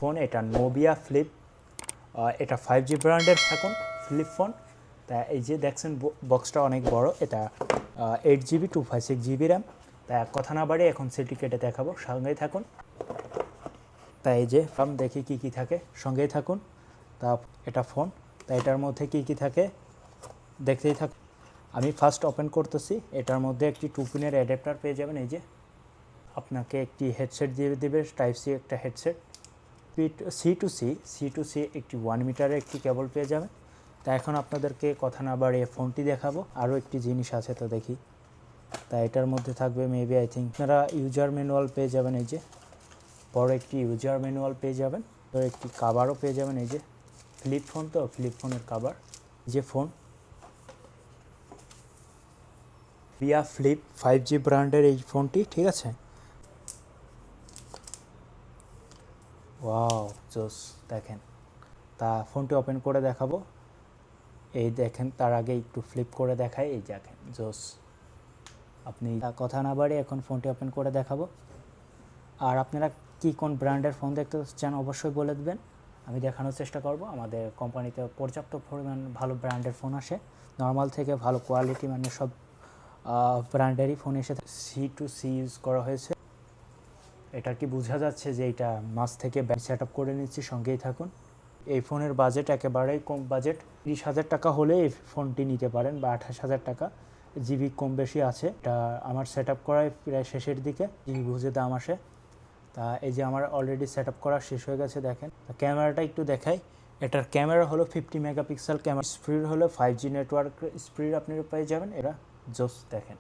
Phone এটা Nubia flip, এটা 5G ব্র্যান্ডের এখন ফ্লিপ ফোন। তা এই যে দেখছেন বক্সটা অনেক বড়, এটা 8GB 256GB র্যাম। তা কথা না বাড়ি এখন সেটি কেটে দেখাবো, সঙ্গেই থাকুন। তা এই যে দেখি কি কি থাকে, সঙ্গেই থাকুন। তা এটা ফোন, তা এটার মধ্যে কি কি থাকে দেখতেই থাকুন। আমি ফার্স্ট ওপেন করতেছি। এটার মধ্যে একটি 2 পিনের অ্যাডাপ্টার পেয়ে যাবেন। এই যে আপনাকে একটি হেডসেট দিয়ে দেবে, টাইপ সি একটা হেডসেট। সি টু সি একটি 1 মিটারের একটি কেবল পেয়ে যাবেন। তা এখন আপনাদেরকে কথা না বাড়িয়ে ফোনটি দেখাবো। আরও একটি জিনিস আছে, তো দেখি। তা এটার মধ্যে থাকবে মেবি আই থিঙ্ক আপনারা ইউজার ম্যানুয়াল পেয়ে যাবেন। এই যে বড় একটি ইউজার ম্যানুয়াল পেয়ে যাবেন, তো একটি কাভারও পেয়ে যাবেন। এই যে ফ্লিপ ফোন, তো ফ্লিপ ফোনের কাভার। যে ফোন ভিয়া ফ্লিপ 5G ব্র্যান্ডের এই ফোনটি, ঠিক আছে। ওয়াও জোস, দেখেন। তা ফোনটি ওপেন করে দেখাবো। এই দেখেন, তার আগে একটু ফ্লিপ করে দেখাই। এই দেখেন জোস। আপনি কথা না বাড়ি এখন ফোনটি ওপেন করে দেখাবো। আর আপনারা কি কোন ব্র্যান্ডের ফোন দেখতে চান অবশ্যই বলে দেবেন, আমি দেখানোর চেষ্টা করব। আমাদের কোম্পানিতে পর্যাপ্ত পরিমাণ ভালো ব্র্যান্ডের ফোন আসে, নর্মাল থেকে ভালো কোয়ালিটি, মানে সব ব্র্যান্ডেরই ফোন এসে C2C ইউজ করা হয়েছে। এটা কি বোঝা যাচ্ছে যে এটা মাস থেকে সেট আপ করে নিচ্ছি, সঙ্গেই থাকুন। এই ফোনের বাজেট একেবারেই কম বাজেট, 30,000 টাকা হলে এই ফোনটি নিতে পারেন, বা 28,000 টাকা। জিবি কম বেশি আছে। এটা আমার সেট আপ করায় প্রায় শেষের দিকে, জিবি বুঝে দাম আসে। তা এই যে আমার অলরেডি সেট আপ করা শেষ হয়ে গেছে। দেখেন ক্যামেরাটা একটু দেখাই। এটার ক্যামেরা হলো 50 মেগাপিক্সেল ক্যামেরা, স্পিড হলো 5G নেটওয়ার্ক স্পিড আপনি পেয়ে যাবেন। এরা জোস, দেখেন।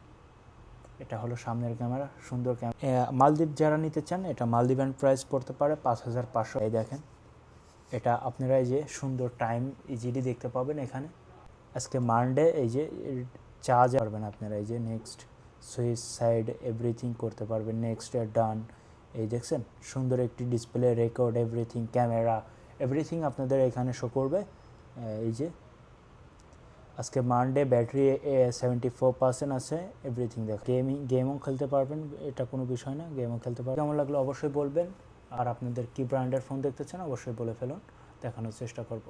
এটা হলো সামনের ক্যামেরা, সুন্দর ক্যামেরা। মালদ্বীপ যারা নিতে চান, এটা মালদ্বীপান প্রাইস পড়তে পারে 5,500। এই দেখেন, এটা আপনারা এই যে সুন্দর টাইম ইজিলি দেখতে পাবেন এখানে। আজকে মানডে, এই যে চার্জ পারবেন আপনারা। এই যে নেক্সট, সুইচ, সাইড, এভরিথিং করতে পারবেন। নেক্সট, ডান। এই দেখছেন সুন্দর একটি display, record, everything, camera, everything আপনাদের এখানে শো করবে। এই যে আজকে মানডে, ব্যাটারি 74% আছে, এভরিথিং দেখ। গেমও খেলতে পারবেন, এটা কোনো বিষয় না, গেমও খেলতে পারবেন। কেমন লাগলো অবশ্যই বলবেন। আর আপনাদের কি ব্র্যান্ডের ফোন দেখতে চান অবশ্যই বলে ফেলুন, দেখানোর চেষ্টা করব।